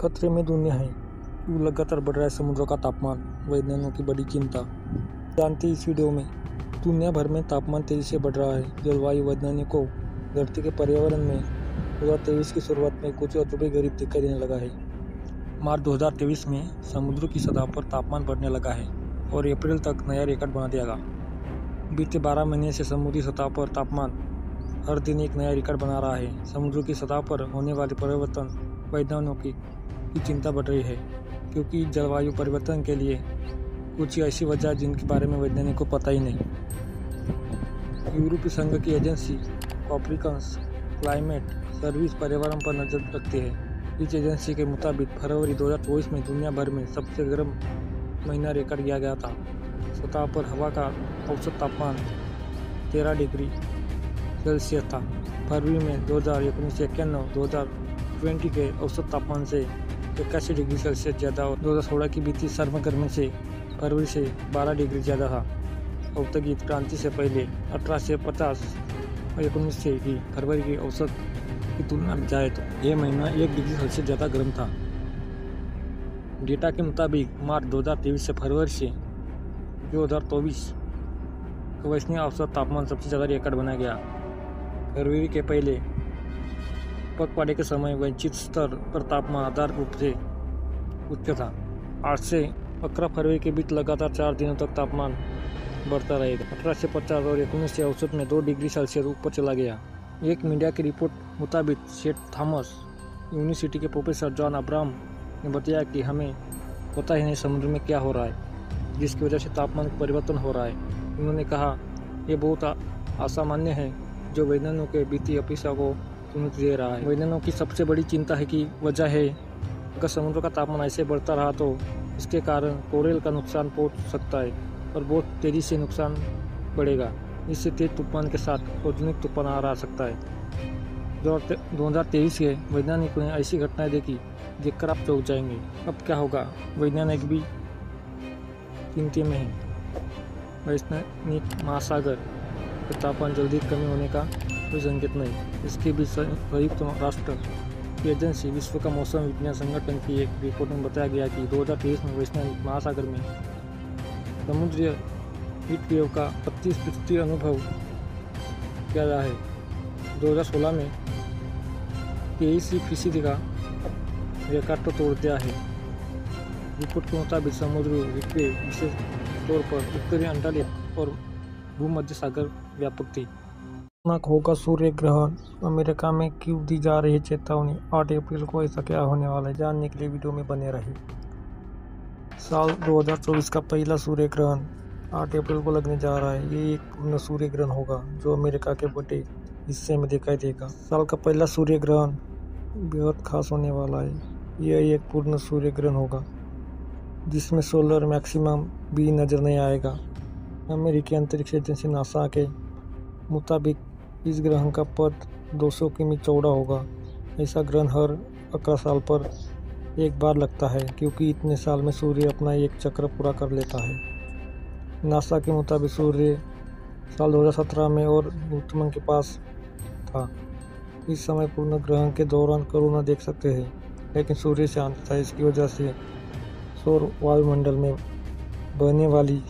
खतरे में दुनिया है। क्यों लगातार बढ़ रहा है समुद्रों का तापमान, वैज्ञानिकों की बड़ी चिंता। जानते इस वीडियो में। दुनिया भर में तापमान तेजी से बढ़ रहा है। जलवायु वैज्ञानिकों धरती के पर्यावरण में 2023 की शुरुआत में कुछ अजूबे गरीब दिखाई देने लगा है। मार्च 2023 में समुद्र की सतह पर तापमान बढ़ने लगा है और अप्रैल तक नया रिकॉर्ड बना दिया। बीते 12 महीने से समुद्री सतह पर तापमान हर दिन एक नया रिकॉर्ड बना रहा है। समुद्र की सतह पर होने वाले परिवर्तन वैज्ञानिकों की चिंता बढ़ रही है, क्योंकि जलवायु परिवर्तन के लिए कुछ ऐसी वजह जिनके बारे में वैज्ञानिकों को पता ही नहीं। यूरोपीय संघ की एजेंसी कोपरनिकस क्लाइमेट सर्विस पर्यावरण पर नजर रखती है। इस एजेंसी के मुताबिक फरवरी 2024 में दुनिया भर में सबसे गर्म महीना रिकॉर्ड किया गया था। सतह पर हवा का औसत तापमान 13 डिग्री सेल्सियस था। फरवरी में 2019 से 2020 के औसत तापमान से 81 डिग्री सेल्सियस ज़्यादा और 2016 की बीती सर्वगर्मी से फरवरी से 12 डिग्री ज़्यादा था। औद्योगिक क्रांति से पहले 1850 और 19 से भी फरवरी की औसत की तुलना में जाए तो यह महीना 1 डिग्री सेल्सियस ज़्यादा गर्म था। डेटा के मुताबिक मार्च 2023 से फरवरी से 2024 का वैश्विक औसत तापमान सबसे ज़्यादा रिकॉर्ड बनाया गया। फरवरी के पहले पखवाड़े के समय वंचित स्तर पर तापमान आधार रूप से उच्च था। 8 से 11 फरवरी के बीच लगातार 4 दिनों तक तापमान बढ़ता रहेगा। 1850 और 19 से औसत में 2 डिग्री सेल्सियस ऊपर चला गया। एक मीडिया की रिपोर्ट मुताबिक सेंट थॉमस यूनिवर्सिटी के प्रोफेसर जॉन अब्राहम ने बताया कि हमें पता ही नहीं समुद्र में क्या हो रहा है, जिसकी वजह से तापमान में परिवर्तन हो रहा है। उन्होंने कहा, यह बहुत असामान्य है जो वैज्ञानिकों के बीती अपेक्षा को चुनौती दे रहा है। वैज्ञानिकों की सबसे बड़ी चिंता है कि वजह है अगर समुद्र का तापमान ऐसे बढ़ता रहा तो इसके कारण कोरल का नुकसान पहुंच सकता है और बहुत तेजी से नुकसान बढ़ेगा। इससे तेज तूफान के साथ औद्योगिक तूफान आ रहा सकता है। 2023 के वैज्ञानिकों ने ऐसी घटनाएं देखी देखकर आप चौंक जाएंगे। अब क्या होगा, वैज्ञानिक भी चिंता में हैं। वैश्विक महासागर के तापमान जल्दी कमी होने का कोई संकेत नहीं। इसके बीच संयुक्त राष्ट्र की एजेंसी विश्व का मौसम विज्ञान संगठन की एक रिपोर्ट में बताया गया कि 2023 में वैश्विक महासागर में समुद्रीय हीट वेव का 35% अनुभव किया गया है। 2016 में 23% का रिकॉर्ड तो तोड़ दिया है। रिपोर्ट के मुताबिक समुद्री हीट वेव विशेष तौर पर उत्तरी अंटार्कटिक और भूमध्य सागर व्यापक थी। होगा सूर्य ग्रहण, अमेरिका में क्यों दी जा रही है चेतावनी। 8 अप्रैल को ऐसा क्या होने वाला है, जानने के लिए वीडियो में बने रहे। साल 2024 का पहला सूर्य ग्रहण 8 अप्रैल को लगने जा रहा है। ये एक पूर्ण सूर्य ग्रहण होगा जो अमेरिका के बड़े हिस्से में दिखाई देगा। साल का पहला सूर्य ग्रहण बेहद खास होने वाला है। यह एक पूर्ण सूर्य ग्रहण होगा जिसमें सोलर मैक्सिमम भी नजर नहीं आएगा। अमेरिकी अंतरिक्ष एजेंसी नासा के मुताबिक इस ग्रहण का पथ 200 किमी चौड़ा होगा। ऐसा ग्रहण हर 11 साल पर एक बार लगता है, क्योंकि इतने साल में सूर्य अपना एक चक्र पूरा कर लेता है। नासा के मुताबिक सूर्य साल 2017 में और न्यूट्रॉन के पास था। इस समय पूर्ण ग्रहण के दौरान कोरोना देख सकते हैं, लेकिन सूर्य शांत था। इसकी वजह से सौर वायुमंडल में बहने वाली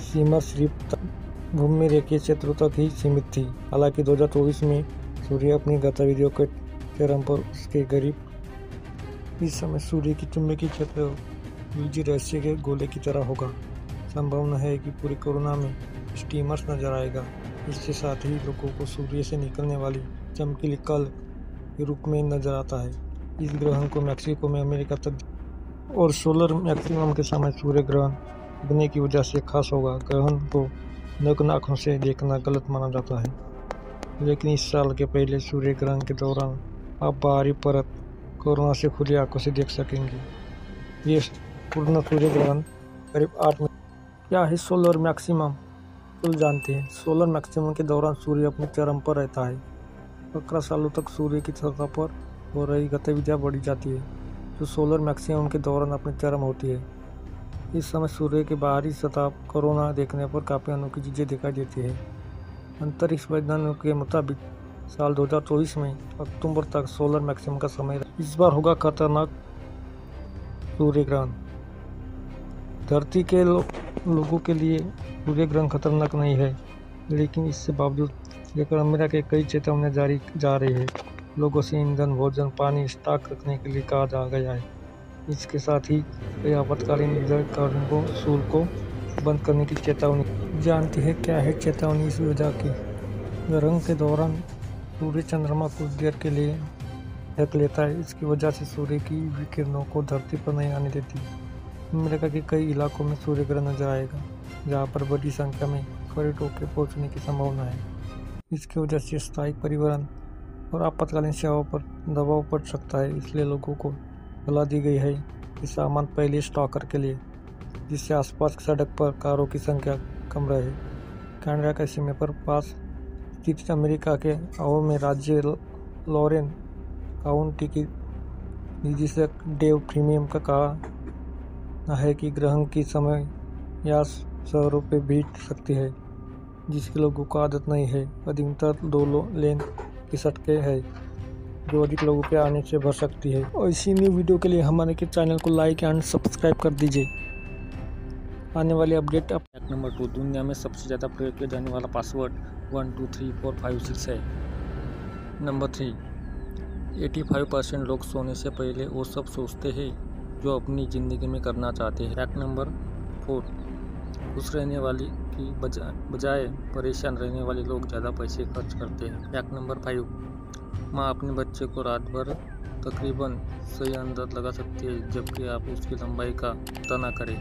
सीमर सिर्फ भूमि रेखीय क्षेत्रों तक ही सीमित थी। हालांकि 2024 में सूर्य अपनी गतिविधियों के चरम पर उसके करीब। इस समय सूर्य की चुंबकीय क्षेत्र निजी रहस्य के गोले की तरह होगा। संभावना है कि पूरी कोरोना में स्टीमर्स नजर आएगा। इसके साथ ही लोगों को सूर्य से निकलने वाली चमकीली कल के रूप में नजर आता है। इस ग्रहण को मैक्सिको में अमेरिका तक और सोलर मैक्सिमम के समय सूर्य ग्रहण होने की वजह से खास होगा। ग्रहण को नग्न आँखों से देखना गलत माना जाता है, लेकिन इस साल के पहले सूर्य ग्रहण के दौरान आप बाहरी परत कोरोना से खुली आंखों से देख सकेंगे। ये पूर्ण सूर्य ग्रहण करीब 8 मिनट। क्या है सोलर मैक्सिमम, कुल जानते हैं। सोलर मैक्सिमम के दौरान सूर्य अपने चरम पर रहता है। 11 सालों तक सूर्य की सतह पर हो रही गतिविधियाँ बढ़ी जाती है, जो सोलर मैक्सिमम के दौरान अपने चरम होती है। इस समय सूर्य की बाहरी सतह कोरोना देखने पर काफ़ी अनोखी चीज़ें दिखाई देती है। अंतरिक्ष वैज्ञानिकों के मुताबिक साल 2024 में अक्टूबर तक सोलर मैक्सिमम का समय इस बार होगा खतरनाक। सूर्य ग्रहण। धरती के लोगों के लिए सूर्य ग्रहण खतरनाक नहीं है, लेकिन इससे बावजूद लेकर अमेरिका के कई चेतावनियां जारी जा रही है। लोगों से ईंधन, भोजन, पानी स्टॉक रखने के लिए कहा जा गया है। इसके साथ ही कई आपातकालीन कार्यों को सूर्य को बंद करने की चेतावनी। जानती है क्या है चेतावनी इस वजह की? ग्रहण के दौरान सूर्य चंद्रमा कुछ देर के लिए ढक लेता है। इसकी वजह से सूर्य की विकिरणों को धरती पर नहीं आने देती। अमेरिका के कई इलाकों में सूर्य ग्रहण नजर आएगा, जहां पर बड़ी संख्या में पर्यटकों के पहुंचने की संभावना है। इसकी वजह से स्थायी परिवहन और आपातकालीन सेवाओं पर दबाव पड़ सकता है। इसलिए लोगों को सलाह दी गई है कि सामान पहले स्टॉक करके लिए, जिससे आसपास की सड़क पर कारों की संख्या कम रहे। कनाडा के सीमा पर पास स्थित अमेरिका के आहो में राज्य लॉरेन काउंटी की निदेशक डेव प्रीमियम का कहा है कि ग्रहण की समय या शहरों पर भीड़ सकती है, जिसकी लोगों को आदत नहीं है। अधिकतर 2 लेन की सड़कें हैं, जो अधिक लोगों के आने से भर सकती है। और इसी न्यू वीडियो के लिए हमारे के चैनल को लाइक एंड सब्सक्राइब कर दीजिए। आने वाले अपडेट। फैक्ट नंबर 2, दुनिया में सबसे ज़्यादा प्रयोग किया जाने वाला पासवर्ड 1 2 3 4 5 6 है। नंबर 3, 85% लोग सोने से पहले वो सब सोचते हैं जो अपनी ज़िंदगी में करना चाहते हैं। फैक्ट नंबर 4, खुश रहने वाली की बजाय परेशान रहने वाले लोग ज़्यादा पैसे खर्च करते हैं। फैक्ट नंबर 5, माँ अपने बच्चे को रात भर तकरीबन सही अंदाज लगा सकती है, जबकि आप उसकी लंबाई का पता न करें।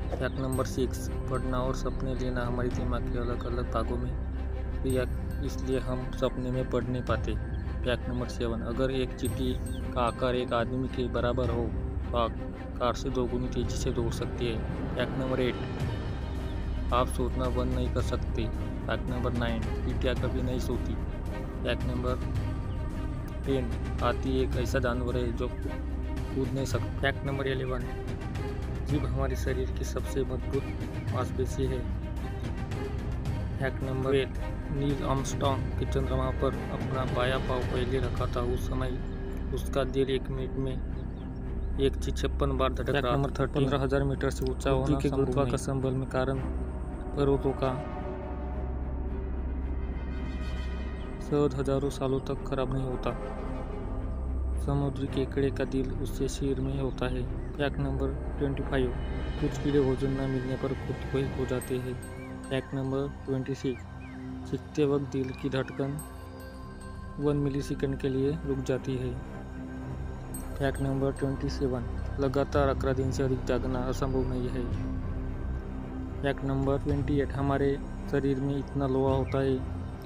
फैक्ट नंबर 6, पढ़ना और सपने लेना हमारे दिमाग के अलग अलग भागों में क्रिया, इसलिए हम सपने में पढ़ नहीं पाते। फैक्ट नंबर 7, अगर एक चींटी का आकार एक आदमी के बराबर हो तो कार से 2 गुनी तेजी से दौड़ सकती है। फैक्ट नंबर 8, आप सोचना बंद नहीं कर सकते। फैक्ट नंबर 9, चींटियाँ कभी नहीं सोती। फैक्ट नंबर 10, हाथी एक ऐसा जानवर है जो कूद नहीं सकता। फैक्ट नंबर 11, जीभ हमारे शरीर की सबसे मजबूत मांसपेशी है। फैक्ट नंबर 8, नील आर्मस्ट्रांग के चंद्रमा पर अपना बायां पांव पहले रखा था। उस समय उसका दिल 1 मिनट में 156 बार धड़क रहा था। नंबर 13, 15,000 मीटर से ऊंचा होना के गुरुत्वाकर्षण बल में कारण पर्वतों का शोध हजारों सालों तक खराब नहीं होता। समुद्री केकड़े का दिल उससे सिर में होता है। फैक्ट नंबर 25, कुछ कीड़े भोजन न मिलने पर खुद को ही खो जाते हैं। फैक्ट नंबर 26, सीखते वक्त दिल की धड़कन 1 मिलीसेकंड के लिए रुक जाती है। फैक्ट नंबर 27, लगातार 11 दिन से अधिक जागना असंभव नहीं है। फैक्ट नंबर 28, हमारे शरीर में इतना लोहा होता है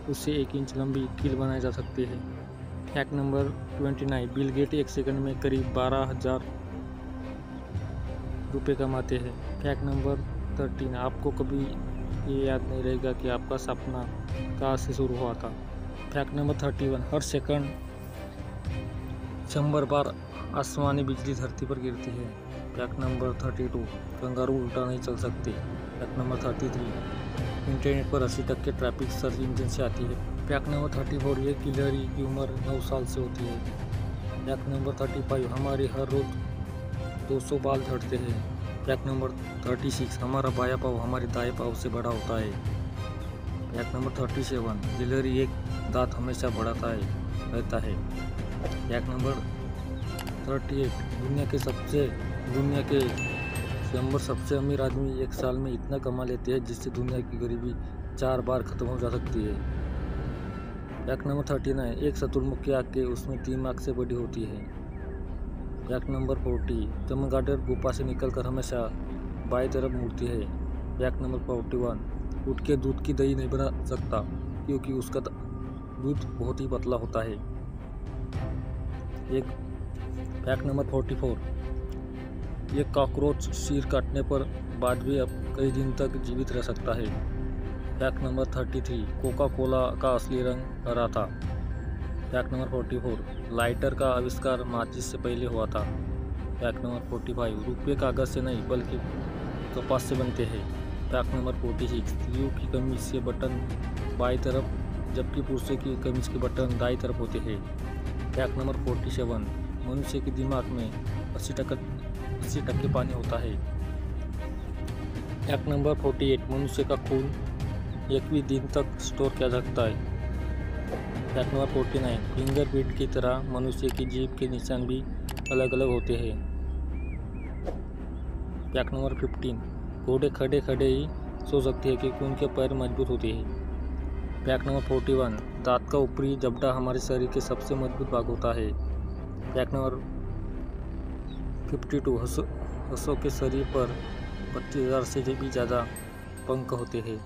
उससे 1 इंच लंबी कील बनाई जा सकती है। Fact number 29, Bill Gate 1 second में करीब 12,000 रुपये कमाते हैं। फैक्ट नंबर 13, आपको कभी ये याद नहीं रहेगा कि आपका सपना कहाँ से शुरू हुआ था। फैक्ट नंबर 31, हर सेकंड 100 बार आसमानी बिजली धरती पर गिरती है। फैक्ट नंबर 32, कंगारू उल्टा नहीं चल सकते। फैक्ट नंबर 33, इंटरनेट पर 80% ट्रैफिक सर्च इंजन से आती है। फैक्ट नंबर 34, ये किलरी की उम्र 9 साल से होती है। फैक्ट नंबर 35, हमारे हर रोज 200 बाल झड़ते हैं। फैक्ट नंबर 36, हमारा बायां पाँव हमारे दाएं पाँव से बड़ा होता है। फैक्ट नंबर 37, गिलहरी एक दांत हमेशा बढ़ाता रहता है। फैक्ट नंबर 38, दुनिया के सबसे अमीर आदमी 1 साल में इतना कमा लेते हैं जिससे दुनिया की गरीबी 4 बार खत्म हो जा सकती है। फैक्ट नंबर 39, एक शत्रुमुखी आग के उसमें 3 आँख से बड़ी होती है। फैक्ट नंबर 40, चमगादड़ गुफा से निकलकर हमेशा बाएं तरफ मुड़ती है। फैक्ट नंबर 41, उठ के दूध की दही नहीं बना सकता क्योंकि उसका दूध बहुत ही पतला होता है। फैक्ट नंबर 44, ये कॉकरोच सिर काटने पर बाद भी अब कई दिन तक जीवित रह सकता है। फैक्ट नंबर 33, कोका कोला का असली रंग हरा था। फैक्ट नंबर 44, लाइटर का आविष्कार माचिस से पहले हुआ था। फैक्ट नंबर 45, रुपये कागज से नहीं बल्कि कपास से बनते हैं। फैक्ट नंबर 46, स्त्रियों की कमीज के बटन बाईं तरफ जबकि पुरुषों की कमीज के बटन दाईं तरफ होते हैं। फैक्ट नंबर 47, मनुष्य के दिमाग में 80% पानी होता है। फैक्ट नंबर 48, मनुष्य का खून 21 दिन तक स्टोर किया जा सकता है। फैक्ट नंबर 49, फिंगरप्रिंट की तरह मनुष्य की जीभ के निशान भी अलग अलग होते हैं। फैक्ट नंबर 15, घोड़े खड़े खड़े ही सो सकते हैं क्योंकि उनके पैर मजबूत होते हैं। फैक्ट नंबर 41, दांत का ऊपरी जबड़ा हमारे शरीर के सबसे मजबूत भाग होता है। फैक्ट नंबर 52, हंसों के शरीर पर 25,000 से भी ज़्यादा पंख होते हैं।